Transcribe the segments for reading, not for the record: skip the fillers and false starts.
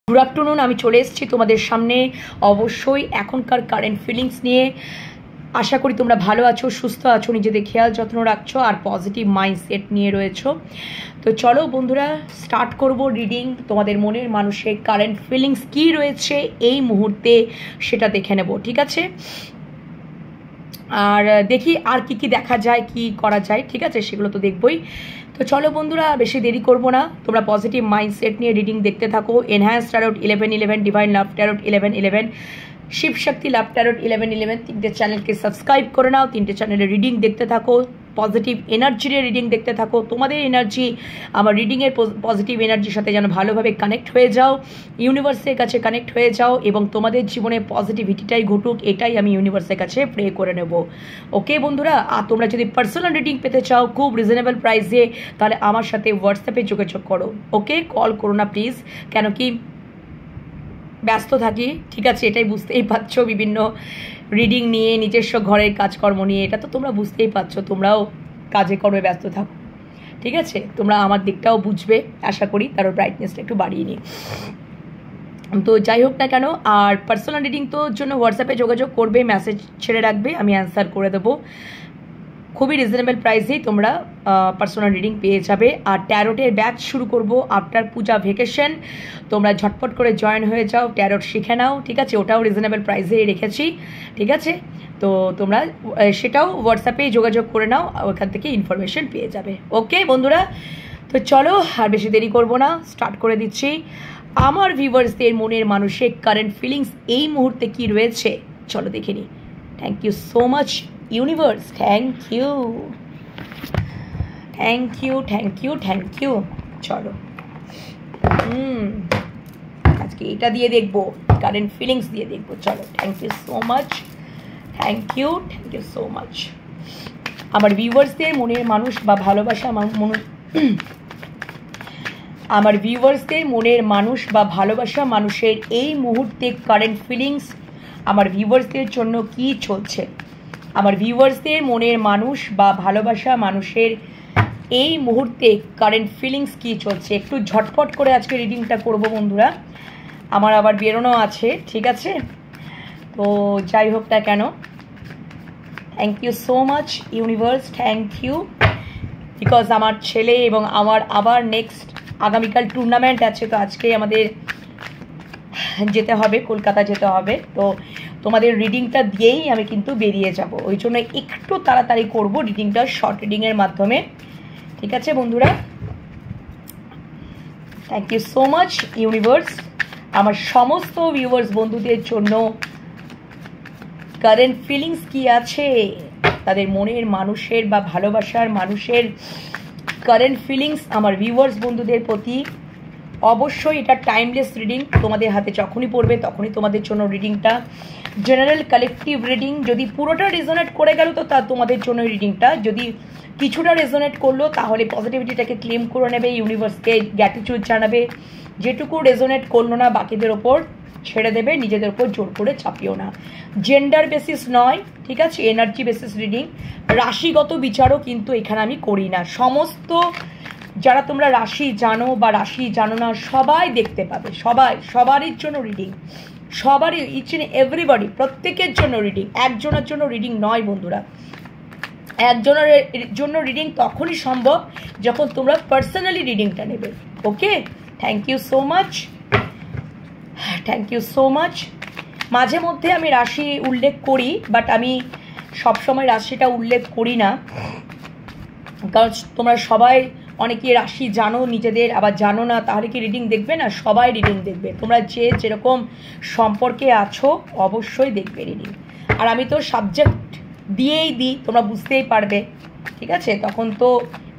Good afternoon, আমি চলে এসেছি তোমাদের সামনে অবশ্যই এখনকার কারেন্ট ফিলিংস নিয়ে। আশা করি তোমরা ভালো আছো, সুস্থ আছো, নিজেদের খেয়াল যত্ন রাখছো আর পজিটিভ মাইন্ডসেট নিয়ে রয়েছো। তো চলো বন্ধুরা, স্টার্ট করব রিডিং। তোমাদের মনের মানুষের কারেন্ট ফিলিংস কী রয়েছে এই মুহূর্তে সেটা দেখে নেব, ঠিক আছে? আর দেখি আর কি দেখা যায়, কি করা যায়, ঠিক আছে? সেগুলো তো দেখবই। তো চলো বন্ধুরা, বেশি দেরি করবো না, তোমরা পজিটিভ মাইন্ডসেট নিয়ে রিডিং দেখতে থাকো। Enhance tarot 1111, divine love tarot 1111, Shiva Shakti love tarot 1111, তিনটে চ্যানেলকে সাবস্ক্রাইব করে নাও, তিনটে চ্যানেলে রিডিং দেখতে থাকো, পজিটিভ এনার্জির রিডিং দেখতে থাকো। তোমাদের এনার্জি আমার রিডিংয়ের পজিটিভ এনার্জির সাথে যেন ভালোভাবে কানেক্ট হয়ে যাও, ইউনিভার্সের কাছে কানেক্ট হয়ে যাও এবং তোমাদের জীবনে পজিটিভিটিটাই ঘটুক, এটাই আমি ইউনিভার্সের কাছে প্রে করে নেব। ওকে বন্ধুরা, আর তোমরা যদি পার্সোনাল রিডিং পেতে চাও খুব রিজনেবল প্রাইসে, তাহলে আমার সাথে হোয়াটসঅ্যাপে যোগাযোগ করো। ওকে, কল করো না প্লিজ, কেন কি ব্যস্ত থাকি, ঠিক আছে? এটাই বুঝতেই পারছো, বিভিন্ন রিডিং নিয়ে, নিজস্ব ঘরের কাজকর্ম নিয়ে, এটা তো তোমরা বুঝতেই পারছো, তোমরাও কাজে কর্মে ব্যস্ত থাকো, ঠিক আছে? তোমরা আমার দিকটাও বুঝবে আশা করি, তার ব্রাইটনেসটা একটু বাড়িয়ে নিই। তো যাই হোক না কেন, আর পার্সোনাল রিডিং তো জন্য হোয়াটসঅ্যাপে যোগাযোগ করবে, মেসেজ ছেড়ে রাখবে, আমি অ্যান্সার করে দেবো। খুবই রিজনেবল প্রাইসেই তোমরা পার্সোনাল রিডিং পেয়ে যাবে। আর ট্যারোটের ব্যাচ শুরু করব আফটার পূজা ভেকেশন, তোমরা ঝটপট করে জয়েন হয়ে যাও, ট্যারোট শিখে নাও, ঠিক আছে? ওটাও রিজনেবল প্রাইসেই রেখেছি, ঠিক আছে? তো তোমরা সেটাও হোয়াটসঅ্যাপেই যোগাযোগ করে নাও, ওখান থেকে ইনফরমেশন পেয়ে যাবে। ওকে বন্ধুরা, তো চলো আর বেশি দেরি করব না, স্টার্ট করে দিচ্ছি। আমার ভিউয়ার্সদের মনের মানুষের কারেন্ট ফিলিংস এই মুহূর্তে কি রয়েছে চলো দেখে নিই। Thank you so much universe, thank you, thank you, thank you, thank you. চলো আজকে এটা দিয়ে দেখবো, কারেন্ট ফিলিংস দিয়ে দেখবো। চলো, thank you so much, thank you, thank you so much. আমার ভিউয়ার্সদের মনের মানুষ বা ভালোবাসা আমার ভিউয়ার্সদের মনের মানুষ বা ভালোবাসা মানুষের এই মুহূর্তে কারেন্ট ফিলিংস আমার ভিউয়ার্সদের জন্য কি চলছে? আমার ভিউয়ার্সদের মনের মানুষ বা ভালোবাসা মানুষের এই মুহূর্তে কারেন্ট ফিলিংস কি চলছে? একটু ঝটপট করে আজকে রিডিংটা করব বন্ধুরা, আমার আবার বেরোনো আছে, ঠিক আছে? তো যাই হোক না কেন, thank you so much universe, thank you, because আমার ছেলে এবং আমার আবার নেক্সট আগামীকাল টুর্নামেন্ট আছে, তো আজকে আমাদের যেতে হবে, কলকাতা যেতে হবে। তো তোমাদের রিডিংটা দিয়েই আমি কিন্তু বেরিয়ে যাব, ওই জন্য একটু তাড়াতাড়ি করব রিডিংটা, শর্ট রিডিংয়ের মাধ্যমে, ঠিক আছে বন্ধুরা? Thank you so much universe. আমার সমস্ত ভিউয়ার্স বন্ধুদের জন্য কারেন্ট ফিলিংস কি আছে, তাদের মনের মানুষের বা ভালোবাসার মানুষের কারেন্ট ফিলিংস আমার ভিউয়ার্স বন্ধুদের প্রতি। অবশ্যই এটা টাইমলেস রিডিং, তোমাদের হাতে যখনই পড়বে তখনই তোমাদের জন্য রিডিংটা জেনারেল কালেকটিভ রিডিং। যদি পুরোটা রেজোনেট করে গেল তো তা তোমাদের জন্য রিডিংটা, যদি কিছুটা রেজোনেট করলো তাহলে পজিটিভিটিটাকে ক্লেম করে নেবে, ইউনিভার্সকে গ্র্যাটিটিউড জানাবে। যেটুকু রেজোনেট করলো না বাকিদের ওপর ছেড়ে দেবে, নিজেদের ওপর জোর করে চাপিও না। জেন্ডার বেসিস নয়, ঠিক আছে? Energy basis reading. রাশিগত বিচারও কিন্তু এখানে আমি করি না। সমস্ত যারা তোমরা রাশি জানো বা রাশি জানো না সবাই দেখতে পাবে, সবারই জন্য রিডিং, সবারই, ইচ এন্ড এভরিবডি, প্রত্যেকের জন্য রিডিং, একজনের জন্য রিডিং নয় বন্ধুরা। একজনের জন্য রিডিং তখনই সম্ভব যখন তোমরা পার্সোনালি রিডিংটা নেবে। Okay, thank you so much, thank you so much. মাঝে মধ্যে আমি রাশি উল্লেখ করি, বাট আমি সবসময় রাশিটা উল্লেখ করি না, কারণ তোমরা সবাই অনেকে রাশি জানো নিজেদের, আবার জানো না, তাহলে কি রিডিং দেখবে না? সবাই রিডিং দেখবে, তোমরা যে যেরকম সম্পর্কে আছো অবশ্যই দেখবে রিডিং। আর আমি তো সাবজেক্ট দিয়েই দিই, তোমরা বুঝতেই পারবে, ঠিক আছে? তখন তো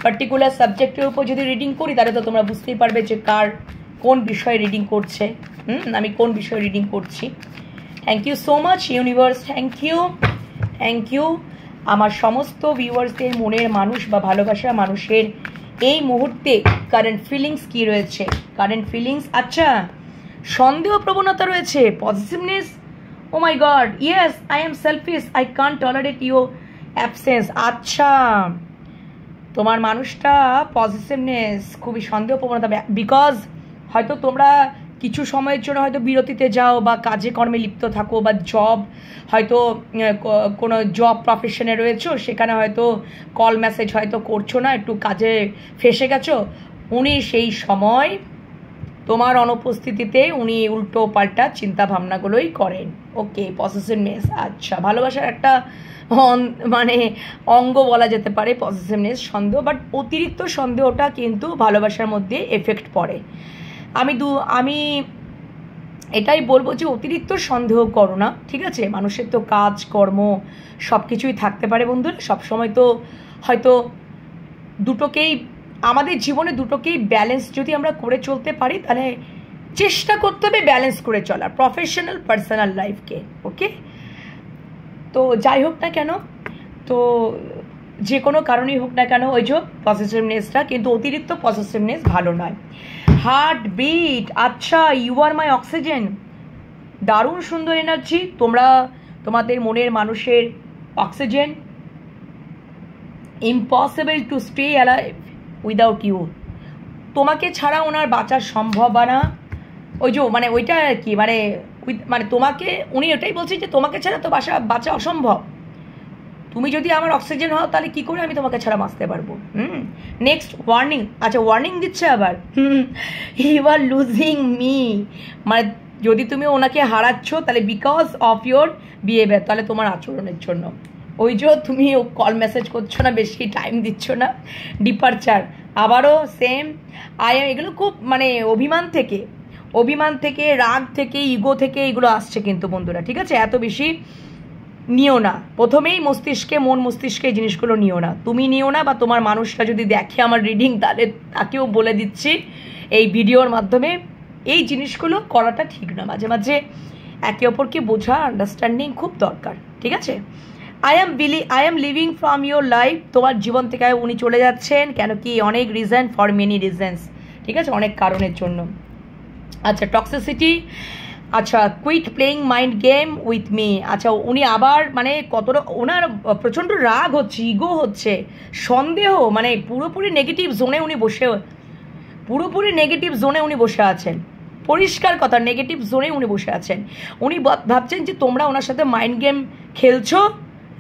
পার্টিকুলার সাবজেক্টের উপর যদি রিডিং করি তাহলে তো তোমরা বুঝতেই পারবে যে কার কোন বিষয়ে রিডিং করছে, আমি কোন বিষয়ে রিডিং করছি। Thank you so much universe, thank you, thank you. আমার সমস্ত ভিউয়ার্সদের মনের মানুষ বা ভালোবাসা মানুষের এই মুহূর্তে কারেন্ট ফিলিংস কি রয়েছে? কারেন্ট ফিলিংস, আচ্ছা, সন্দেহ প্রবণতা রয়েছে, positiveness, oh my god, yes I am selfish, I can't tolerate your absence. আচ্ছা, তোমার মানুষটা পজিটিভনেস, খুবই সন্দেহ প্রবণতা, বিকজ হয়তো তোমরা কিছু সময়ের জন্য হয়তো বিরতিতে যাও বা কাজে কর্মে লিপ্ত থাকো, বা জব হয়তো কোনো জব প্রফেশনে রয়েছো, সেখানে হয়তো কল মেসেজ হয়তো করছো না, একটু কাজে ফেসে গেছো। উনি সেই সময় তোমার অনুপস্থিতিতে উনি উল্টো পাল্টা চিন্তা ভাবনাগুলোই করেন। ওকে, পসেসিভনেস, আচ্ছা, ভালোবাসার একটা মানে অঙ্গ বলা যেতে পারে পসেসিভনেস, সন্দেহ, বাট অতিরিক্ত সন্দেহটা কিন্তু ভালোবাসার মধ্যে এফেক্ট পড়ে। আমি এটাই বলবো যে অতিরিক্ত সন্দেহ করো না, ঠিক আছে? মানুষের তো কাজ কর্ম সব কিছুই থাকতে পারে বন্ধুরা, সবসময় তো হয়তো দুটোকেই আমাদের জীবনে দুটোকেই ব্যালেন্স যদি আমরা করে চলতে পারি, তাহলে চেষ্টা করতে হবে ব্যালেন্স করে চলার, প্রফেশনাল পার্সোনাল লাইফকে। ওকে, তো যাই হোক না কেন, তো যে কোনো কারণেই হোক না কেন, ওই যে পসেসিভনেসটা, কিন্তু অতিরিক্ত পসেসিভনেস ভালো নয়। হার্ট বিট, আচ্ছা, ইউ আর মাই অক্সিজেন, দারুণ সুন্দর এনার্জি। তোমাদের মনের মানুষের oxygen. Impossible to stay alive without you, তোমাকে ছাড়া ওনার বাঁচার সম্ভাবনা, ওই যে মানে ওইটা আর কি, মানে তোমাকে, উনি ওটাই বলছেন যে তোমাকে ছাড়া তো বাঁচা অসম্ভব। তুমি যদি আমার অক্সিজেন হও, তাহলে কি করে আমি তোমাকে ছাড়া বাঁচতে পারবো? নেক্সট ওয়ার্নিং, আচ্ছা, ওয়ার্নিং দিচ্ছে আবার, ইউ আর লুজিং মি, মানে যদি তুমি ওনাকে হারাচ্ছ, তাহলে বিকজ অফ ইয়োর বিহেভিয়ার, তাহলে তোমার আচরণের জন্য। ওই যে তুমি কল মেসেজ করছো না, বেশি টাইম দিচ্ছ না, ডিপারচার, আবারও সেম। এগুলো খুব মানে অভিমান থেকে রাগ থেকে ইগো থেকে এগুলো আসছে কিন্তু বন্ধুরা, ঠিক আছে? এত বেশি নিও না, প্রথমেই মন মস্তিষ্কে এই জিনিসগুলো নিও না, তুমি নিও না, বা তোমার মানুষটা যদি দেখে আমার রিডিং, তাহলে তাকেও বলে দিচ্ছি এই ভিডিওর মাধ্যমে, এই জিনিসগুলো করাটা ঠিক না। মাঝে মাঝে একে অপরকে বোঝা, আন্ডারস্ট্যান্ডিং খুব দরকার, ঠিক আছে? I am living from your life, তোমার জীবন থেকে উনি চলে যাচ্ছেন, কেন কি অনেক রিজন, ফর মেনি রিজনস, ঠিক আছে, অনেক কারণের জন্য। আচ্ছা, টক্সিসিটি, আচ্ছা, quit playing mind game with me, আচ্ছা, উনি আবার মানে কতটা ওনার প্রচণ্ড রাগ হচ্ছে, ইগো হচ্ছে, সন্দেহ, মানে পুরোপুরি নেগেটিভ জোনে উনি বসে আছেন, পরিষ্কার কথা, নেগেটিভ জোনে উনি বসে আছেন। উনি ভাবছেন যে তোমরা ওনার সাথে মাইন্ড গেম খেলছো,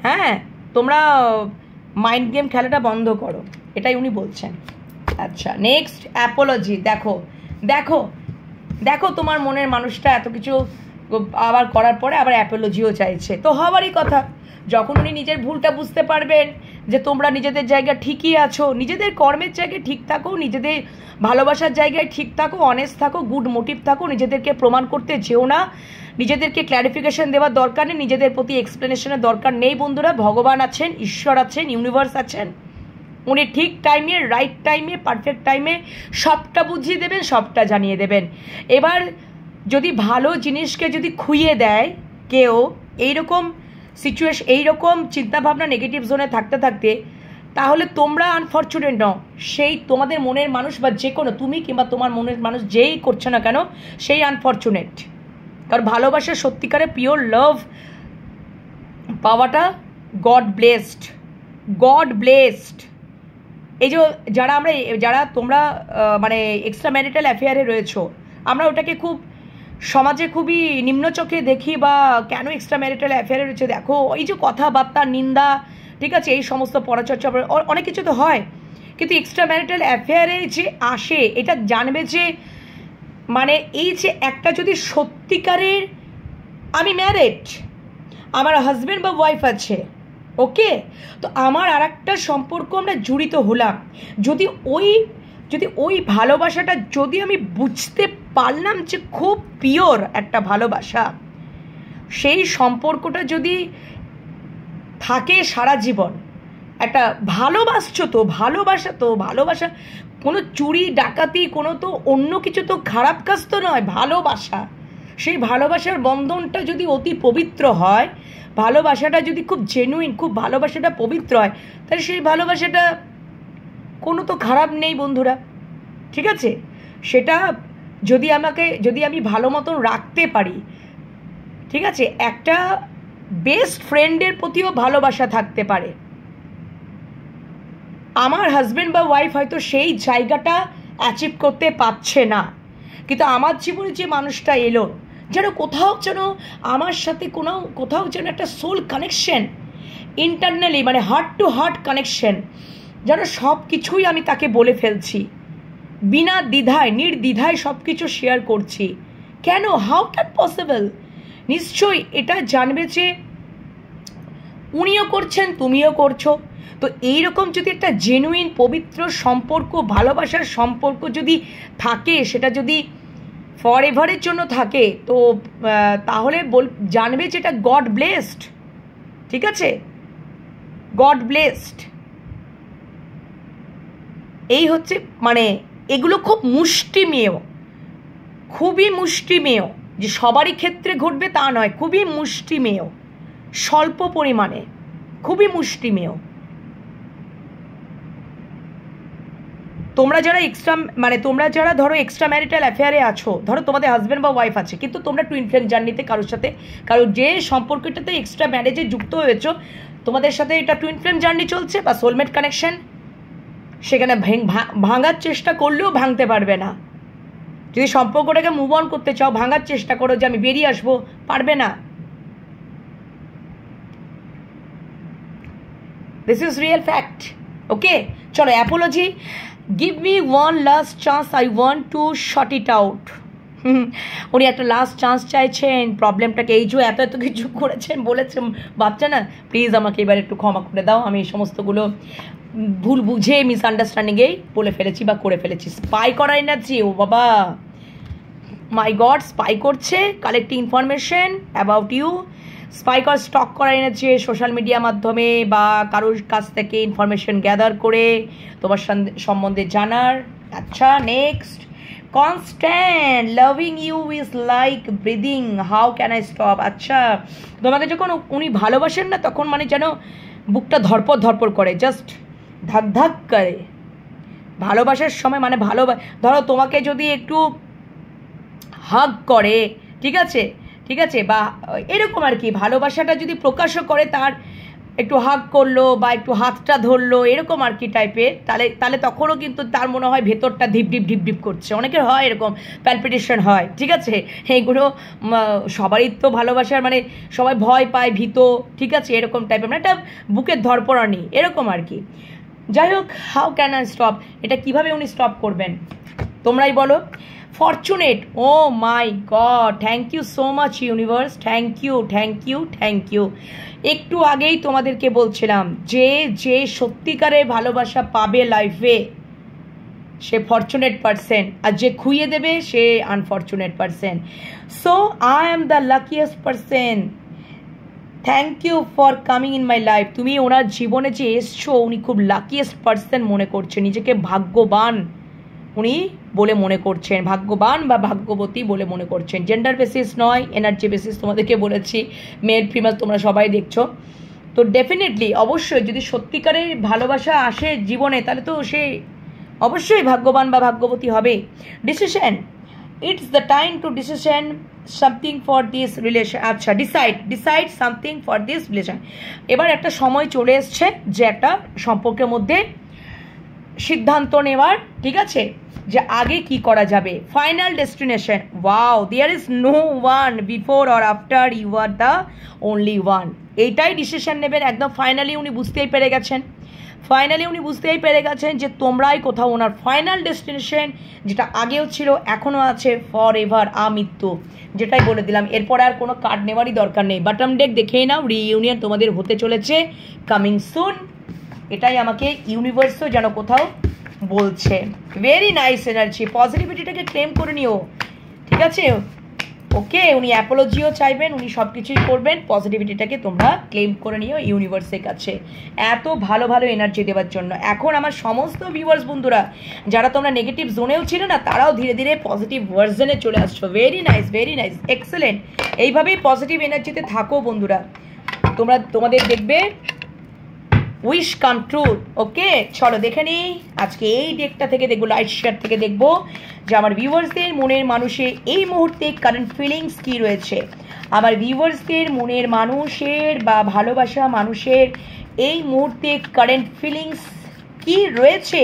হ্যাঁ, তোমরা মাইন্ড গেম খেলাটা বন্ধ করো, এটাই উনি বলছেন। আচ্ছা, নেক্সট অ্যাপোলজি, দেখো তোমার মনের মানুষটা এত কিছু আবার করার পরে আবার অ্যাপোলজিও চাইছে, তো হওয়ারই কথা। যখন উনি নিজের ভুলটা বুঝতে পারবেন যে তোমরা নিজেদের জায়গায় ঠিকই আছো, নিজেদের কর্মের জায়গায় ঠিক থাকো, নিজেদের ভালোবাসার জায়গায় ঠিক থাকো, অনেস্ট থাকো, গুড মোটিভ থাকো, নিজেদেরকে প্রমাণ করতে যেও না, নিজেদেরকে ক্ল্যারিফিকেশন দেওয়ার দরকার নেই, নিজেদের প্রতি এক্সপ্লেনেশনের দরকার নেই বন্ধুরা। ভগবান আছেন, ঈশ্বর আছেন, ইউনিভার্স আছেন, উনি ঠিক টাইমে, রাইট টাইমে, পারফেক্ট টাইমে সবটা বুঝিয়ে দেবেন, সবটা জানিয়ে দেবেন। এবার যদি ভালো জিনিসকে যদি খুইয়ে দেয় কেউ, এইরকম সিচুয়েশন, এইরকম চিন্তাভাবনা নেগেটিভ জোনে থাকতে থাকতে, তাহলে তোমরা আনফর্চুনেট নও, সেই তোমাদের মনের মানুষ বা যে কোনো, তুমি কিংবা তোমার মনের মানুষ যেই করছে না কেন, সেই আনফর্চুনেট। কারণ ভালোবাসা, সত্যিকারের পিওর লাভ পাওয়াটা গড ব্লেসড। এই যে যারা তোমরা মানে এক্সট্রা ম্যারিটাল অ্যাফেয়ারে রয়েছো, আমরা ওটাকে খুব সমাজে খুবই নিম্ন চোখে দেখি, বা কেন এক্সট্রা ম্যারিটাল অ্যাফেয়ারে রয়েছে, দেখো এই যে কথাবার্তা, নিন্দা, ঠিক আছে, এই সমস্ত পরাচর্চা অনেক কিছু তো হয়, কিন্তু এক্সট্রা ম্যারিটাল অ্যাফেয়ারে যে আসে, এটা জানবে যে মানে এই যে একটা যদি সত্যিকারের, আমি ম্যারিড, আমার হাজব্যান্ড বা ওয়াইফ আছে, ওকে, তো আমার আর একটা সম্পর্ক আমরা জড়িত হলাম, যদি ওই ভালোবাসাটা যদি আমি বুঝতে পারলাম যে খুব পিওর একটা ভালোবাসা, সেই সম্পর্কটা যদি থাকে সারা জীবন, একটা ভালোবাসা কোনো চুরি ডাকাতি, কোনো তো অন্য কিছু তো খারাপ কাজ তো নয়, ভালোবাসা, সেই ভালোবাসার বন্ধনটা যদি অতি পবিত্র হয়, ভালোবাসাটা যদি খুব জেনুইন, খুব ভালোবাসাটা পবিত্র হয়, তাহলে সেই ভালোবাসাটা কোনো তো খারাপ নেই বন্ধুরা, ঠিক আছে? সেটা যদি আমি ভালো মতন রাখতে পারি, ঠিক আছে, একটা বেস্ট ফ্রেন্ডের প্রতিও ভালোবাসা থাকতে পারে। আমার হাজব্যান্ড বা ওয়াইফ হয়তো সেই জায়গাটা অ্যাচিভ করতে পারছে না, কিন্তু আমার জীবনে যে মানুষটা এলো, যেন কোথাও যেন আমার সাথে কোথাও যেন একটা সোল কানেকশন, ইন্টারনালি মানে হার্ট টু হার্ট কানেকশন, যেন সব কিছুই আমি তাকে বলে ফেলছি, বিনা দ্বিধায় নির্দ্বিধায় সব কিছু শেয়ার করছি। কেন? How can possible? নিশ্চয়ই এটা জানবে যে উনিও করছেন, তুমিও করছো। তো এইরকম যদি একটা জেনুইন পবিত্র সম্পর্ক, ভালোবাসার সম্পর্ক যদি থাকে, সেটা যদি ফর এভারের জন্য থাকে, তো তাহলে জানবে যে এটা গড ব্লেসড। ঠিক আছে, গড ব্লেসড। এই হচ্ছে মানে এগুলো খুব মুষ্টিমেয়, খুবই মুষ্টিমেয়। যে সবারই ক্ষেত্রে ঘটবে তা নয়, খুবই মুষ্টিমেয়, স্বল্প পরিমাণে, খুবই মুষ্টিমেয়। তোমরা যারা তোমরা যারা ধরো এক্সট্রা ম্যারিটাল অ্যাফেয়ারে আছো, ধরো তোমাদের হাজব্যান্ড বা ওয়াইফ আছে, কিন্তু তোমরা টুইন ফ্লেম জার্নিতে কারোর সাথে, কারোর যে সম্পর্কটাতে এক্সট্রা ম্যারেজে যুক্ত হয়েছো, তোমাদের সাথে এটা টুইন ফ্লেম জার্নি চলছে বা সোলমেট কানেকশন, সেখানে ভাঙার চেষ্টা করলেও ভাঙতে পারবে না। যদি সম্পর্কটাকে মুভ অন করতে চাও, ভাঙার চেষ্টা করো যে আমি বেরিয়ে আসবো, পারবে না। This is real fact. Okay, চলো apology. Give me one last chance, I want to short it out. উনি একটা লাস্ট চান্স চাইছেন প্রবলেমটাকে, এই যে এত কিছু করেছেন, বলেছেন বাচ্চা না, প্লিজ আমাকে এবার একটু ক্ষমা করে দাও, আমি এই সমস্তগুলো ভুল বুঝে মিসআন্ডারস্ট্যান্ডিংয়েই বলে ফেলেছি বা করে ফেলেছি। স্পাই করা এনার্জি, ও বাবা মাই গড, স্পাই করছে, collecting information about you. Spy করা, স্টক করা এনার্জি, সোশ্যাল মিডিয়া মাধ্যমে বা কারোর কাছ থেকে ইনফরমেশন গ্যাদার করে তোমার সম্বন্ধে জানার। আচ্ছা, next, constant loving you is like breathing, how can I stop. আচ্ছা, তোমাকে যখন উনি ভালোবাসেন না, তখন মানে যেন বুকটা ধরপড় ধরপড় করে, জাস্ট ধাক ধাক করে। ভালোবাসার সময় মানে ধরো তোমাকে যদি একটু হাগ করে, ঠিক আছে, ঠিক আছে, বা এরকম আর কি, ভালোবাসাটা যদি প্রকাশও করে, তার একটু হাগ করলো বা একটু হাতটা ধরলো, এরকম আর কি টাইপের, তাহলে তখনও কিন্তু তার মনে হয় ভেতরটা ধিপ ঢিপ ঢিপ ঢিপ করছে। অনেকের হয় এরকম, প্যালপিটেশন হয়, ঠিক আছে। এইগুলো সবারই তো ভালোবাসার মানে সবাই ভয় পায়, ভীত, ঠিক আছে, এরকম টাইপের, মানে একটা বুকের ধরপড়ানি, এরকম আর কি। যাই হোক, হাউ ক্যান আই স্টপ, এটা কিভাবে উনি স্টপ করবেন তোমরাই বলো। Fortunate, oh my god, thank you so much universe, thank you, thank you, thank you. একটু আগেই তোমাদেরকে বলছিলাম যে সত্যিকারের ভালোবাসা পাবে লাইফে, সে ফরচুনেট পারসন, আর যে খুইয়ে দেবে সে unfortunate person. So I am the luckiest person, thank you for coming in my life. তুমি ওনার জীবনে যে এসছো, উনি খুব লাকিয়েস্ট পারসন মনে করছে নিজেকে, ভাগ্যবান উনি বলে মনে করছেন, ভাগ্যবান বা ভাগ্যবতী বলে মনে করছেন। জেন্ডার বেসিস নয়, এনার্জি বেসিস তোমাদেরকে বলেছি, মেল ফিমেল তোমরা সবাই দেখছো। তো ডেফিনেটলি অবশ্যই যদি সত্যিকারের ভালোবাসা আসে জীবনে, তাহলে তো সে অবশ্যই ভাগ্যবান বা ভাগ্যবতী হবে। Decision, it's the time to decision something for this relation. আচ্ছা, decide something for this relation. এবার একটা সময় চলে এসছে যে একটা সম্পর্কের মধ্যে সিদ্ধান্ত নেওয়ার, ঠিক আছে, যে আগে কি করা যাবে। Final destination, wow, there is no one before or after, you are the only one. এইটাই ডিসিশন নেবেন একদম ফাইনালি। উনি বুঝতেই পেরে গেছেন যে তোমরাই কোথাও ওনার ফাইনাল ডেস্টিনেশন, যেটা আগেও ছিল এখনও আছে, ফর এভার, আমৃত্যু। যেটাই বলে দিলাম, এরপরে আর কোনো কার্ড নেওয়ারই দরকার নেই। বাটম ডেক দেখেই নাও, রিইউনিয়ন তোমাদের হতে চলেছে, কামিং সুন। এটাই আমাকে ইউনিভার্সও যেন কোথাও বলছে। ভেরি নাইস এনার্জি, পজিটিভিটিটাকে ক্লেম করে নিও, ঠিক আছে। ওকে, উনি অ্যাপোলজিও চাইবেন, উনি সব কিছুই করবেন, পজিটিভিটিটাকে তোমরা ক্লেম করে নিও ইউনিভার্সের কাছে, এত ভালো ভালো এনার্জি দেওয়ার জন্য। এখন আমার সমস্ত ভিউয়ার্স বন্ধুরা যারা তোমরা নেগেটিভ জোনেও ছিল না, তারাও ধীরে ধীরে পজিটিভ ভার্জনে চলে আসছো। Very nice, very nice, excellent. এইভাবেই পজিটিভ এনার্জিতে থাকো বন্ধুরা, তোমাদের দেখবে উইশ কাম ট্রু। ওকে, চলো দেখে নিই আজকে এই ডেকটা থেকে, দেখবো লাইট শেয়ার থেকে, দেখবো যে আমার ভিউয়ার্সদের মনের মানুষের এই মুহূর্তে কারেন্ট ফিলিংস কী রয়েছে। আমার ভিউয়ার্সদের মনের মানুষের বা ভালোবাসা মানুষের এই মুহূর্তে কারেন্ট ফিলিংস কী রয়েছে,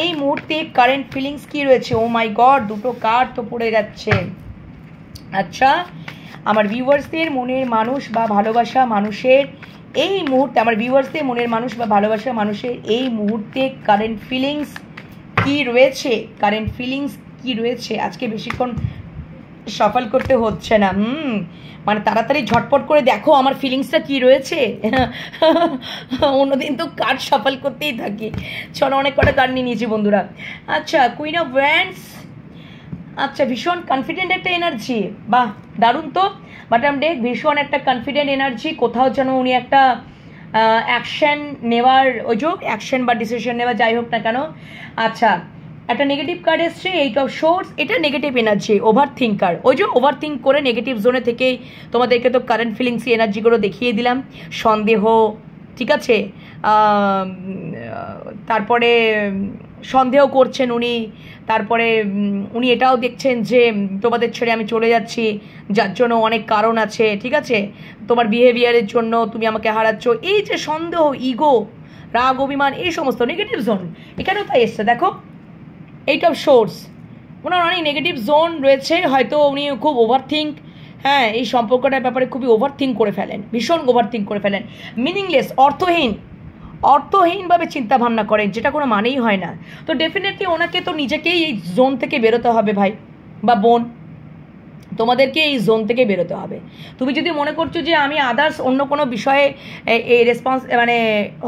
এই মুহূর্তে কারেন্ট ফিলিংস কি রয়েছে? ও মাই গড, দুটো কার্ড তো পড়ে যাচ্ছে। আচ্ছা, আমার ভিউয়ার্সদের মনের মানুষ বা ভালোবাসা মানুষের এই মুহূর্তে, আমার ভিউয়ার্সদের মনের মানুষ বা ভালোবাসা মানুষের এই মুহূর্তে কারেন্ট ফিলিংস কি রয়েছে? কারেন্ট ফিলিংস কি রয়েছে? আজকে বেশিক্ষণ সফল করতে হচ্ছে না, মানে তাড়াতাড়ি ঝটপট করে দেখো আমার ফিলিংসটা কি রয়েছে। অন্যদিন তো কার্ড সফল করতেই থাকি। চলো, অনেক কটা কার্ড নিয়ে নিয়েছি বন্ধুরা। আচ্ছা, কুইন অফ ওয়ান্ডস। আচ্ছা, ভীষণ কনফিডেন্ট একটা এনার্জি, বাহ দারুণ তো। বাটাম ডেক, ভীষণ একটা কনফিডেন্ট এনার্জি। কোথাও যেন উনি একটা অ্যাকশন নেওয়ার, ওই যে অ্যাকশন বা ডিসিশন নেওয়া, যাই হোক না কেন। আচ্ছা, একটা নেগেটিভ কার্ড এসছে, 8 অফ সোর্স। এটা নেগেটিভ এনার্জি, ওভার থিঙ্কার। ওই যে ওভার থিঙ্ক করে নেগেটিভ জোনে থেকেই তোমাদেরকে তো কারেন্ট ফিলিংসি এনার্জিগুলো দেখিয়ে দিলাম। সন্দেহ, ঠিক আছে, তারপরে সন্দেহ করছেন উনি, তারপরে উনি এটাও দেখছেন যে তোমাদের ছেড়ে আমি চলে যাচ্ছি, যার জন্য অনেক কারণ আছে, ঠিক আছে, তোমার বিহেভিয়ারের জন্য তুমি আমাকে হারাচ্ছ। এই যে সন্দেহ, ইগো, রাগ, অভিমান, এই সমস্ত নেগেটিভ জোন এখানেও তাই এসছে। দেখো, 8 অফ সোর্স, ওনার অনেক নেগেটিভ জোন রয়েছে। হয়তো উনি খুব ওভার থিঙ্ক, হ্যাঁ, এই সম্পর্কটার ব্যাপারে খুবই ওভার থিঙ্ক করে ফেলেন, ভীষণ ওভার থিঙ্ক করে ফেলেন। মিনিংলেস, অর্থহীনভাবে চিন্তা ভাবনা করেন, যেটা কোনো মানেই হয় না। তো ডেফিনেটলি ওনাকে তো নিজেকেই এই জোন থেকে বেরোতে হবে ভাই বা বোন, তোমাদেরকে এই জোন থেকে বেরোতে হবে। তুমি যদি মনে করছো যে আমি আদার্স অন্য কোনো বিষয়ে এই মানে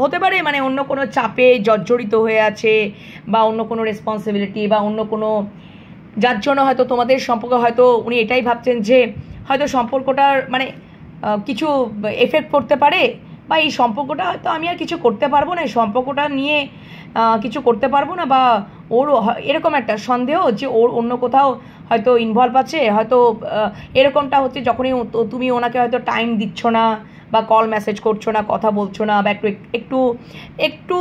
হতে পারে, মানে অন্য কোনো চাপে জর্জরিত হয়ে আছে, বা অন্য কোনো রেসপন্সিবিলিটি, বা অন্য কোনো, যার জন্য হয়তো তোমাদের সম্পর্ক, হয়তো উনি এটাই ভাবছেন যে হয়তো সম্পর্কটার মানে কিছু এফেক্ট পড়তে পারে, বা এই সম্পর্কটা হয়তো আমি আর কিছু করতে পারবো না, এই সম্পর্কটা নিয়ে কিছু করতে পারবো না, বা ওর এরকম একটা সন্দেহ যে ওর অন্য কোথাও হয়তো ইনভলভ আছে, হয়তো এরকমটা হচ্ছে যখনই তুমি ওনাকে হয়তো টাইম দিচ্ছ না, বা কল মেসেজ করছো না, কথা বলছো না, বা একটু একটু একটু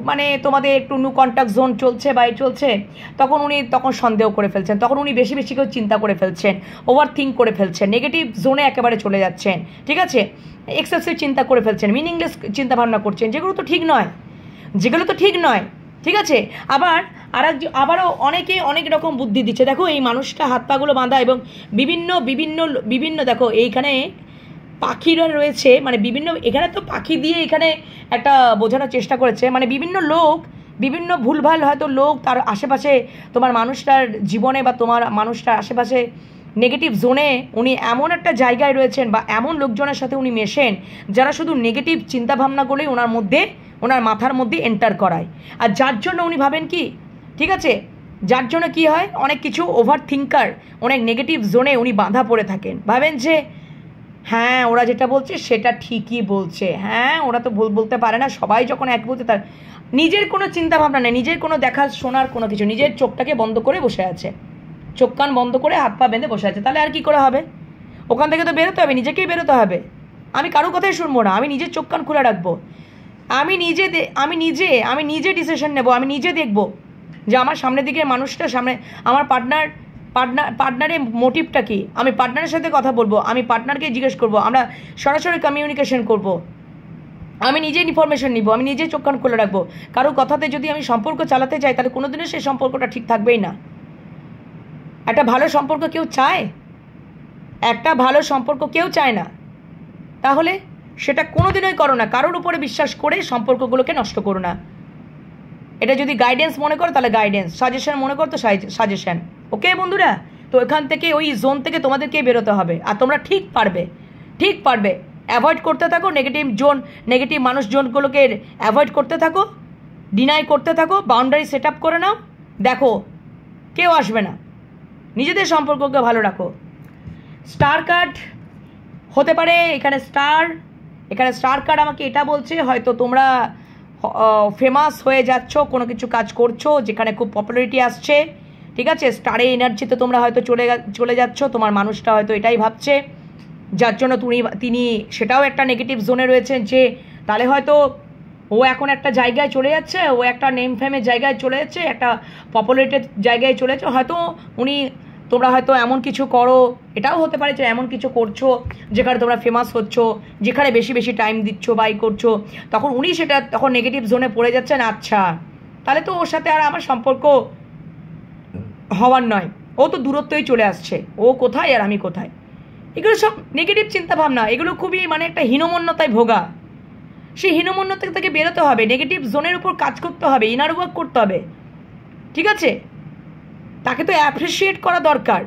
মানে তোমাদের একটু নো কন্ট্যাক্ট জোন চলছে বা চলছে, তখন উনি তখন সন্দেহ করে ফেলছেন, তখন উনি বেশি বেশি করে চিন্তা করে ফেলছেন, ওভার থিঙ্ক করে ফেলছেন, নেগেটিভ জোনে একেবারে চলে যাচ্ছেন, ঠিক আছে, এক্সেসিভ চিন্তা করে ফেলছেন, মিনিংলেস চিন্তা ভাবনা করছেন, যেগুলো তো ঠিক নয়, ঠিক আছে। আবারও অনেকেই অনেক রকম বুদ্ধি দিচ্ছে। দেখো, এই মানুষটা হাত পাগুলো বাঁধা, এবং বিভিন্ন বিভিন্ন বিভিন্ন দেখো এইখানে পাখিরা রয়েছে, মানে বিভিন্ন, এখানে তো পাখি দিয়ে এখানে একটা বোঝানোর চেষ্টা করেছে, মানে বিভিন্ন লোক, বিভিন্ন ভুলভাল হয়তো লোক তার আশেপাশে, তোমার মানুষটার জীবনে বা তোমার মানুষটার আশেপাশে নেগেটিভ জোনে উনি এমন একটা জায়গায় রয়েছেন, বা এমন লোকজনের সাথে উনি মেশেন যারা শুধু নেগেটিভ চিন্তাভাবনাগুলোই ওনার মধ্যে, ওনার মাথার মধ্যে এন্টার করায়। আর যার জন্য উনি ভাবেন কি, ঠিক আছে, যার জন্য কি হয়, অনেক কিছু ওভার থিঙ্কার, অনেক নেগেটিভ জোনে উনি বাঁধা পড়ে থাকেন, ভাবেন যে হ্যাঁ ওরা যেটা বলছে সেটা ঠিকই বলছে, হ্যাঁ ওরা তো ভুল বলতে পারে না, সবাই যখন এক বলতে, তার নিজের কোনো চিন্তাভাবনা নেই, নিজের কোনো দেখা শোনার কোনো কিছু, নিজের চোখটাকে বন্ধ করে বসে আছে, চোখ কান বন্ধ করে হাত পা বেঁধে বসে আছে। তাহলে আর কি করে হবে? ওখান থেকে তো বেরোতে হবে, নিজেকেই বেরোতে হবে। আমি কারো কথাই শুনবো না, আমি নিজের চোখ কান খুলে রাখবো, আমি নিজে ডিসিশন নেব, আমি নিজে দেখবো যে আমার সামনের দিকের মানুষটা, সামনে আমার পার্টনারের মোটিভটা কি, আমি পার্টনারের সাথে কথা বলবো, আমি পার্টনারকে জিজ্ঞেস করবো, আমরা সরাসরি কমিউনিকেশন করব, আমি নিজে ইনফরমেশন নিব, আমি নিজে চোখ কান খুলে রাখবো। কারো কথাতে যদি আমি সম্পর্ক চালাতে চাই, তাহলে কোনোদিনও সেই সম্পর্কটা ঠিক থাকবেই না। একটা ভালো সম্পর্ক কেউ চায়? একটা ভালো সম্পর্ক কেউ চায় না। তাহলে সেটা কোনোদিনই করো না, কারোর উপরে বিশ্বাস করে সম্পর্কগুলোকে নষ্ট করো না। এটা যদি গাইডেন্স মনে করো তাহলে গাইডেন্স, সাজেশন মনে করো তো সাজেশন। ওকে বন্ধুরা, তো এখান থেকে ওই জোন থেকে তোমাদেরকেই বেরোতে হবে, আর তোমরা ঠিক পারবে। অ্যাভয়েড করতে থাকো নেগেটিভ জোন, নেগেটিভ মানুষ জোনগুলোকে অ্যাভয়েড করতে থাকো, ডিনাই করতে থাকো, বাউন্ডারি সেট আপ করে নাও, দেখো কেউ আসবে না, নিজেদের সম্পর্ককে ভালো রাখো। স্টার কার্ড হতে পারে এখানে স্টার কার্ড আমাকে এটা বলছে, হয়তো তোমরা ফেমাস হয়ে যাচ্ছ, কোনো কিছু কাজ করছো যেখানে খুব পপুলারিটি আসছে, ঠিক আছে, স্টারে এনার্জিতে তোমরা হয়তো চলে যাচ্ছ, তোমার মানুষটা হয়তো এটাই ভাবছে, যার জন্য তিনি সেটাও একটা নেগেটিভ জোনে রয়েছেন, যে তাহলে হয়তো ও এখন একটা জায়গায় চলে যাচ্ছে, ও একটা নেম ফেমের জায়গায় চলে যাচ্ছে, একটা পপুলারিটির জায়গায় চলে যাচ্ছে, হয়তো তোমরা হয়তো এমন কিছু করো, এটাও হতে পারে যে এমন কিছু করছো যেখানে তোমরা ফেমাস হচ্ছ, যেখানে বেশি বেশি টাইম দিচ্ছ বাই করছো, তখন উনি সেটা তখন নেগেটিভ জোনে পড়ে যাচ্ছেন। আচ্ছা তাহলে তো ওর সাথে আর আমার সম্পর্ক হওয়ার নয়, ও তো দূরত্বই চলে আসছে, ও কোথায় আর আমি কোথায়। এগুলো সব নেগেটিভ চিন্তাভাবনা, এগুলো খুবই মানে একটা হীনমন্যতায় ভোগা। সেই হীনমন্যতা থেকে বেরোতে হবে, নেগেটিভ জোনের উপর কাজ করতে হবে, ইনার ওয়ার্ক করতে হবে, ঠিক আছে? তাকে তো অ্যাপ্রিসিয়েট করা দরকার।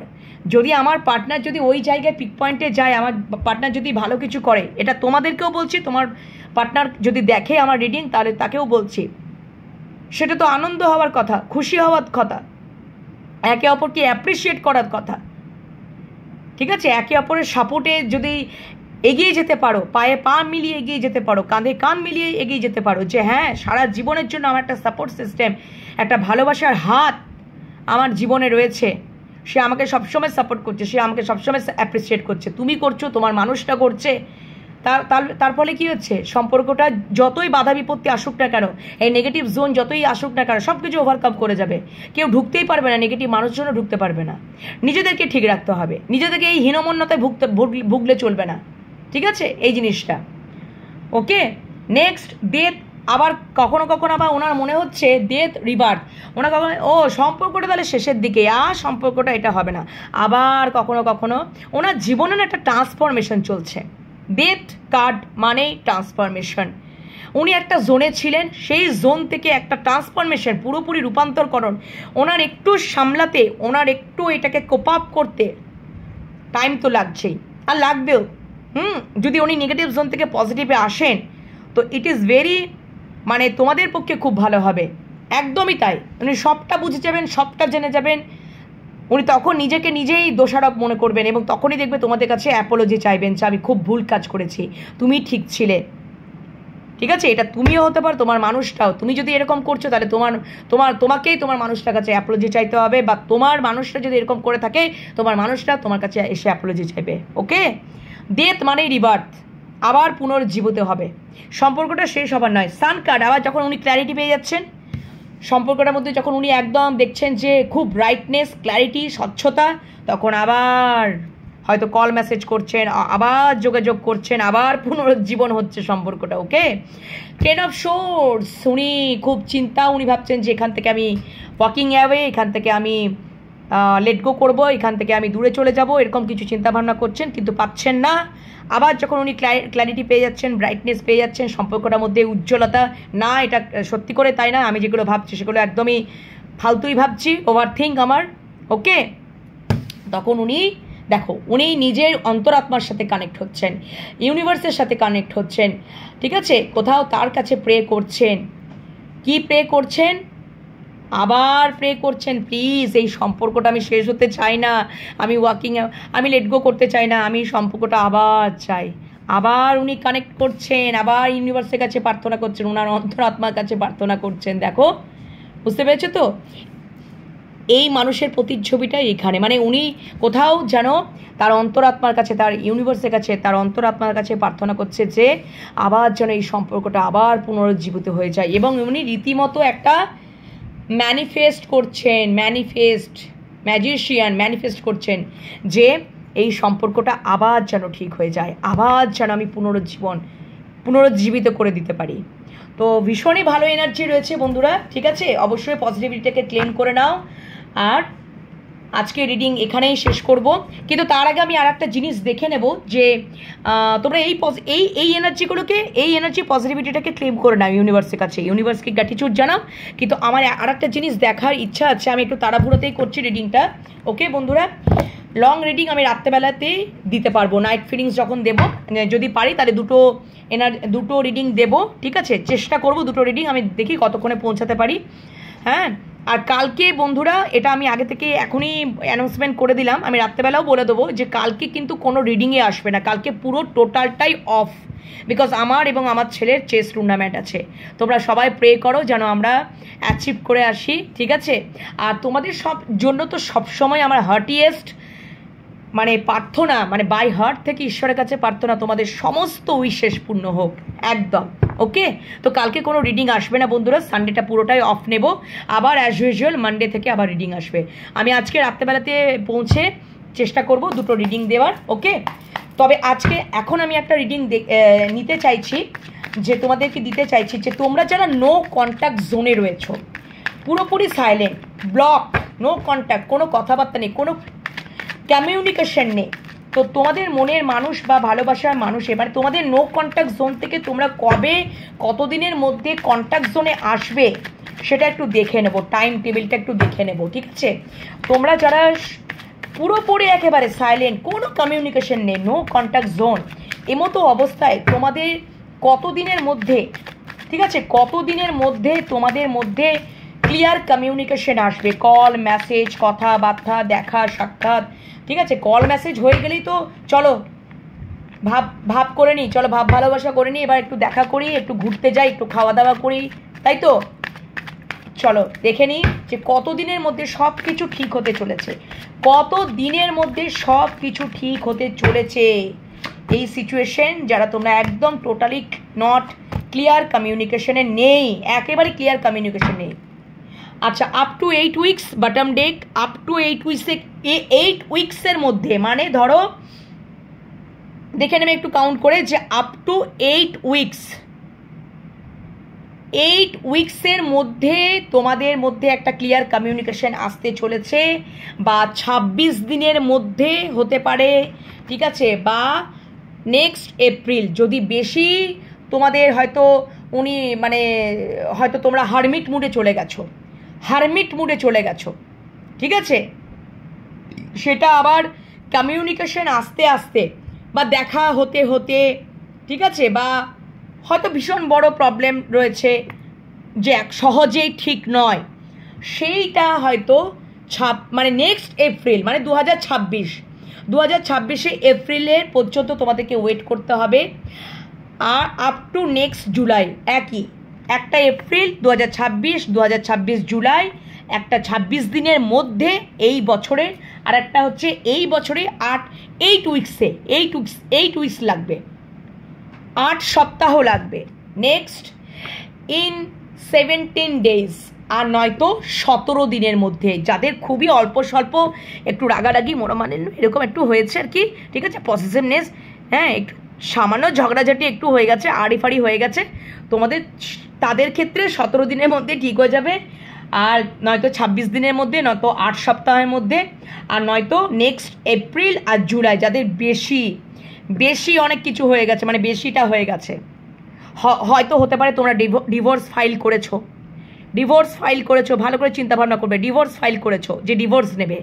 যদি আমার পার্টনার যদি ওই জায়গায় পিক পয়েন্টে যায়, আমার পার্টনার যদি ভালো কিছু করে, এটা তোমাদেরকেও বলছি, তোমার পার্টনার যদি দেখে আমার রিডিং তাহলে তাকেও বলছি, সেটা তো আনন্দ হওয়ার কথা, খুশি হওয়ার কথা, একে অপরকে অ্যাপ্রিসিয়েট করার কথা, ঠিক আছে? একে অপরের সাপোর্টে যদি এগিয়ে যেতে পারো, পায়ে পা মিলিয়ে এগিয়ে যেতে পারো, কাঁধে কাঁধ মিলিয়ে এগিয়ে যেতে পারো, যে হ্যাঁ সারা জীবনের জন্য আমার একটা সাপোর্ট সিস্টেম, একটা ভালোবাসার হাত আমার জীবনে রয়েছে, সে আমাকে সবসময় সাপোর্ট করছে, সে আমাকে সবসময় অ্যাপ্রিসিয়েট করছে, তুমি করছো, তোমার মানুষটা করছে, তার ফলে কী হচ্ছে, সম্পর্কটা যতই বাধা বিপত্তি আসুক না কেন, এই নেগেটিভ জোন যতই আসুক না কেন, সব কিছু ওভারকাম করে যাবে। কেউ ঢুকতেই পারবে না, নেগেটিভ মানুষজনও ঢুকতে পারবে না। নিজেদেরকে ঠিক রাখতে হবে, নিজেদেরকে এই হীনমন্যতায় ভুগলে চলবে না, ঠিক আছে? এই জিনিসটা ওকে। নেক্সট ডেথ, আবার কখনো কখনো আবার ওনার মনে হচ্ছে ডেথ রিবার্থ, ওনার কখনো ও সম্পর্কটা তাহলে শেষের দিকে, আর সম্পর্কটা এটা হবে না, আবার কখনো কখনো ওনার জীবনে একটা ট্রান্সফরমেশন চলছে। ডেথ কার্ড মানেই ট্রান্সফরমেশন। উনি একটা জোনে ছিলেন, সেই জোন থেকে একটা ট্রান্সফরমেশন, পুরোপুরি রূপান্তরকরণ ওনার একটু সামলাতে, ওনার একটু এটাকে কোপ আপ করতে টাইম তো লাগছেই, আর লাগবেও। যদি উনি নেগেটিভ জোন থেকে পজিটিভে আসেন তো ইট ইজ ভেরি, মানে তোমাদের পক্ষে খুব ভালো হবে, একদমই তাই। উনি সবটা বুঝে যাবেন, সবটা জেনে যাবেন, উনি তখন নিজেকে নিজেই দোষারোপ মনে করবেন, এবং তখনই দেখবে তোমাদের কাছে অ্যাপোলজি চাইবেন যে আমি খুব ভুল কাজ করেছি, তুমি ঠিক ছিলে, ঠিক আছে? এটা তুমিও হতে পারো, তোমার মানুষটাও। তুমি যদি এরকম করছো তাহলে তোমাকেই তোমার মানুষটার কাছে অ্যাপোলজি চাইতে হবে, বা তোমার মানুষটা যদি এরকম করে থাকে, তোমার মানুষটা তোমার কাছে এসে অ্যাপোলজি চাইবে, ওকে? ডেথ মানেই রিবার্থ, আবার পুনর্জীবিত হবে, সম্পর্কটা শেষ হবার নয়। সান কার্ড, আবার যখন উনি ক্ল্যারিটি পেয়ে যাচ্ছেন সম্পর্কটার মধ্যে, যখন উনি একদম দেখছেন যে খুব ব্রাইটনেস, ক্ল্যারিটি, স্বচ্ছতা, তখন আবার হয়তো কল মেসেজ করছেন, আবার যোগাযোগ করছেন, আবার পুনরুজ্জীবন হচ্ছে সম্পর্কটা, ওকে? 10 অফ সোর্স, উনি খুব চিন্তা, উনি ভাবছেন যে এখান থেকে আমি ওয়াকিং অ্যাওয়ে, এখান থেকে আমি লেট গো করবো, এখান থেকে আমি দূরে চলে যাব, এরকম কিছু চিন্তাভাবনা করছেন, কিন্তু পাচ্ছেন না। আবার যখন উনি ক্ল্যারিটি পেয়ে যাচ্ছেন, ব্রাইটনেস পেয়ে যাচ্ছেন, সম্পর্কটার মধ্যে উজ্জ্বলতা, না এটা সত্যি করে তাই না, আমি যেগুলো ভাবছি সেগুলো একদমই ফালতুই ভাবছি, ওভার থিঙ্ক আমার, ওকে? তখন উনি দেখো, উনি নিজের অন্তরাত্মার সাথে কানেক্ট হচ্ছেন, ইউনিভার্সের সাথে কানেক্ট হচ্ছেন, ঠিক আছে? কোথাও তার কাছে প্রে করছেন। কি প্রে করছেন? আবার প্রে করছেন, প্লিজ এই সম্পর্কটা আমি শেষ হতে চাই না, আমি আমি লেট গো করতে চাই না, আমি সম্পর্কটা আবার চাই। আবার উনি কানেক্ট করছেন, আবার ইউনিভার্সের কাছে প্রার্থনা করছেন, ওনার অন্তরাত্মার কাছে প্রার্থনা করছেন। দেখো, বুঝতে পেরেছো তো? এই মানুষের প্রতিচ্ছবিটা এখানে, মানে উনি কোথাও যেন তার অন্তরাত্মার কাছে, তার ইউনিভার্সের কাছে, তার অন্তরাত্মার কাছে প্রার্থনা করছে যে আবার যেন এই সম্পর্কটা আবার পুনরুজ্জীবিত হয়ে যায়, এবং উনি রীতিমতো একটা ম্যানিফেস্ট করছেন, ম্যানিফেস্ট করছেন যে এই সম্পর্কটা আবার যেন ঠিক হয়ে যায়, আবার যেন আমি পুনরুজ্জীবিত করে দিতে পারি। তো ভীষণই ভালো এনার্জি রয়েছে বন্ধুরা, ঠিক আছে? অবশ্যই পজিটিভিটিটাকে ক্লেম করে নাও। আর আজকে রিডিং এখানেই শেষ করব, কিন্তু তার আগে আমি আর একটা জিনিস দেখে নেব যে তোমরা এই এনার্জিগুলোকে, এই এনার্জি পজিটিভিটিটাকে ক্লেম করে নাও ইউনিভার্সের কাছে, ইউনিভার্সকে গ্র্যাটিটিউড জানাও। কিন্তু আমার আর একটা জিনিস দেখার ইচ্ছা আছে, আমি একটু তাড়াহুড়োতেই করছি রিডিংটা, ওকে বন্ধুরা? লং রিডিং আমি রাত্রেবেলাতেই দিতে পারবো, নাইট ফিলিংস যখন দেবো, যদি পারি তাহলে দুটো রিডিং দেবো, ঠিক আছে? চেষ্টা করব দুটো রিডিং, আমি দেখি কতক্ষণে পৌঁছাতে পারি, হ্যাঁ? আর কালকে বন্ধুরা, এটা আমি আগে থেকে এখনই অ্যানাউন্সমেন্ট করে দিলাম, আমি রাত্রেবেলাও বলে দেবো যে কালকে কিন্তু কোনো রিডিংয়ে আসবে না, কালকে পুরো টোটালটাই অফ, বিকজ আমার এবং আমার ছেলের চেস টুর্নামেন্ট আছে। তোমরা সবাই প্রে করো যেন আমরা অ্যাচিভ করে আসি, ঠিক আছে? আর তোমাদের সব জন্য তো সবসময় আমার হার্টিয়েস্ট মানে প্রার্থনা, মানে বাই হার্ট থেকে ঈশ্বরের কাছে প্রার্থনা, তোমাদের সমস্ত উইশেস পূর্ণ হোক একদম, ওকে? তো কালকে কোনো রিডিং আসবে না বন্ধুরা, সানডেটা পুরোটাই অফ নেব, আবার অ্যাজ ইউজুয়াল মানডে থেকে আবার রিডিং আসবে। আমি আজকে রাত্রেবেলাতে পৌঁছে চেষ্টা করব দুটো রিডিং দেওয়ার, ওকে? তবে এখন আমি একটা রিডিং নিতে চাইছি, যে তোমাদেরকে দিতে চাইছি যে তোমরা যারা নো কন্ট্যাক্ট জোনে রয়েছো, পুরোপুরি সাইলেন্ট, ব্লক, নো কন্ট্যাক্ট, কোনো কথাবার্তা নেই, কোনো কমিউনিকেশন নেই। তো তোমাদের মনের মানুষ বা ভালোবাসার মানুষ এবারে তোমাদের নো কন্ট্যাক্ট জোন থেকে তোমরা কবে কতদিনের মধ্যে কন্ট্যাক্ট জোনে আসবে সেটা একটু দেখে নেব, টাইম টেবিলটা একটু দেখে নেব, ঠিক আছে? তোমরা যারা পুরোপুরি একেবারে সাইলেন্ট, কোনো কমিউনিকেশন নেই, নো কন্ট্যাক্ট জোন, এমতো অবস্থায় তোমাদের কতদিনের মধ্যে, ঠিক আছে, কতদিনের মধ্যে তোমাদের মধ্যে ক্লিয়ার কমিউনিকেশন আসবে? কল, মেসেজ, কথাবার্তা, দেখা সাক্ষাৎ, ঠিক আছে? কল মেসেজ হয়ে গেলেই তো চলো ভাব করে নিই, চলো ভাব ভালোবাসা করে নিই, এবার একটু দেখা করি, একটু ঘুরতে যাই, একটু খাওয়া দাওয়া করি, তাই তো? চলো দেখে নিই যে কত দিনের মধ্যে সব কিছু ঠিক হতে চলেছে, কত দিনের মধ্যে সব কিছু ঠিক হতে চলেছে এই সিচুয়েশন যারা তোমরা একদম টোটালি নট ক্লিয়ার কমিউনিকেশনে নেই, একেবারে ক্লিয়ার কমিউনিকেশন নেই। আচ্ছা, up to 8 weeks bottom day, up to 8 উইকসে 8 উইকসের মধ্যে, মানে ধরো দেখে নেবে একটু কাউন্ট করে যে আপ টু 8 উইকস, 8 উইকসের মধ্যে তোমাদের মধ্যে একটা ক্লিয়ার কমিউনিকেশন আসতে চলেছে, বা 26 দিনের মধ্যে হতে পারে, ঠিক আছে? বা নেক্সট এপ্রিল, যদি বেশি তোমাদের হয়তো উনি মানে হয়তো তোমরা হারমিট মুডে চলে গেছো, হারমিট মুডে চলে গেছো, ঠিক আছে? সেটা আবার কমিউনিকেশন আস্তে আস্তে বা দেখা হতে হতে, ঠিক আছে? বা হয়তো ভীষণ বড় প্রবলেম রয়েছে যে সহজেই ঠিক নয়, সেইটা হয়তো মানে নেক্সট এপ্রিল, মানে 2026 এপ্রিলের পর্যন্ত তোমাদেরকে ওয়েট করতে হবে। আর আপ টু নেক্সট জুলাই একই, একটা এপ্রিল 2026 জুলাই, একটা 26 দিনের মধ্যে এই বছরে, আর একটা হচ্ছে এই বছরে 8 উইকসে, 8 উইকস লাগবে, 8 সপ্তাহ লাগবে। নেক্সট ইন 17 ডেজ, আর নয়তো 17 দিনের মধ্যে, যাদের খুবই অল্প স্বল্প একটু রাগারাগি মনোমালিন্য এরকম একটু হয়েছে আর কি, ঠিক আছে, পসেসিভনেস, হ্যাঁ, একটু সামান্য ঝগড়াঝাটি একটু হয়ে গেছে, আড়িফাড়ি হয়ে গেছে তোমাদের, তাদের ক্ষেত্রে 17 দিনের মধ্যে ঠিক হয়ে যাবে, আর নয়তো 26 দিনের মধ্যে, নয়তো 8 সপ্তাহের মধ্যে, আর নয়তো নেক্সট এপ্রিল আর জুলাই, যাদের বেশি অনেক কিছু হয়ে গেছে, মানে বেশিটা হয়ে গেছে, হয়তো হতে পারে তোমরা ডিভোর্স ফাইল করেছো, ভালো করে চিন্তা ভাবনা করবে, ডিভোর্স ফাইল করেছো, যে ডিভোর্স নেবে,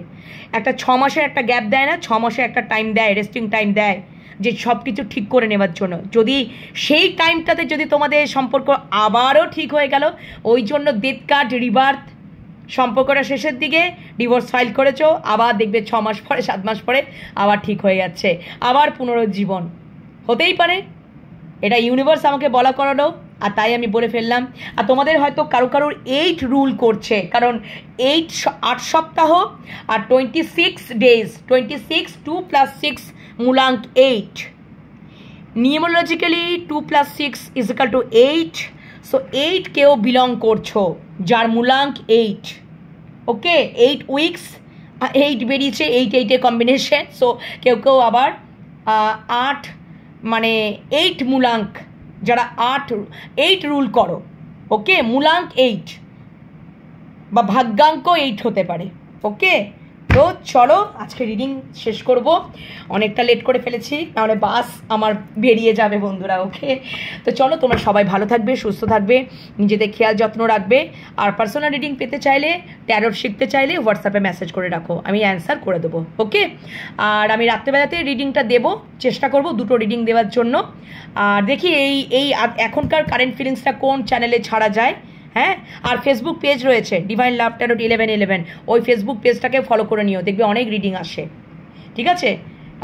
একটা 6 মাসের একটা গ্যাপ দেয় না, 6 মাসে একটা টাইম দেয়, রেস্টিং টাইম দেয়, যে সব কিছু ঠিক করে নেওয়ার জন্য। যদি সেই টাইমটাতে যদি তোমাদের সম্পর্ক আবারও ঠিক হয়ে গেল, ওই জন্য ডেথ কার্ড রিবার্থ, সম্পর্কটা শেষের দিকে ডিভোর্স ফাইল করেছো, আবার দেখবে 6 মাস পরে 7 মাস পরে আবার ঠিক হয়ে যাচ্ছে, আবার পুনরুজ্জীবন হতেই পারে। এটা ইউনিভার্স আমাকে বলা করালো, আর তাই আমি বলে ফেললাম। আর তোমাদের হয়তো কারোর 8 রুল করছে, কারণ 8 সপ্তাহ আর 26 ডেজ, 26 2 + 6 মূলাঙ্ক 8, নিউমোলজিক্যালি 2 + 6 = 8, সো 8 কেও বিলং করছো যার মূলাঙ্ক 8, ওকে? 8 উইকস, 8 বেরিয়েছে, 8 কম্বিনেশন, সো কেউ আবার 8, মানে 8 মূলাঙ্ক, যারা 8 রুল করো, ওকে? মূলাঙ্ক 8 বা ভাগ্যাঙ্ক 8 হতে পারে, ওকে? তো চলো আজকে রিডিং শেষ করব, অনেকটা লেট করে ফেলেছি, নাহলে বাস আমার বেরিয়ে যাবে বন্ধুরা, ওকে? তো চলো, তোমরা সবাই ভালো থাকবে, সুস্থ থাকবে, নিজেদের খেয়াল যত্ন রাখবে, আর পার্সোনাল রিডিং পেতে চাইলে, ট্যারোট শিখতে চাইলে হোয়াটসঅ্যাপে মেসেজ করে রাখো, আমি অ্যান্সার করে দেবো, ওকে? আর আমি রাত্রেবেলাতে রিডিংটা দেবো, চেষ্টা করব 2টো রিডিং দেওয়ার জন্য। আর দেখি এই এখনকার কারেন্ট ফিলিংসটা কোন চ্যানেলে ছাড়া যায়, হ্যাঁ? আর ফেসবুক পেজ রয়েছে ডিভাইন লাভ ট্যারোট 1111, ওই ফেসবুক পেজটাকে ফলো করে নিও, দেখবে অনেক রিডিং আসে, ঠিক আছে?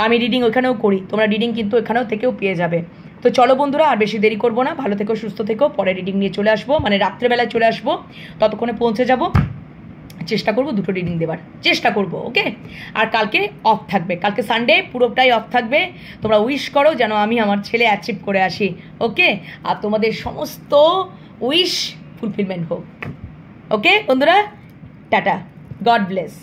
আমি রিডিং ওইখানেও করি, তোমরা রিডিং কিন্তু ওইখানেও থেকেও পেয়ে যাবে। তো চলো বন্ধুরা, আর বেশি দেরি করবো না, ভালো থেকো, সুস্থ থেকো, পরে রিডিং নিয়ে চলে আসবো, মানে রাত্রেবেলায় চলে আসবো, ততক্ষণে পৌঁছে যাব, চেষ্টা করবো 2টো রিডিং দেওয়ার চেষ্টা করবো, ওকে? আর কালকে অফ থাকবে, কালকে সানডে পুরোটাই অফ থাকবে, তোমরা উইশ করো যেন আমি আমার ছেলে অ্যাচিভ করে আসি, ওকে? আর তোমাদের সমস্ত উইশ ফুলফিলমেন্ট হোক, ওকে বন্ধুরা? Tata, god bless.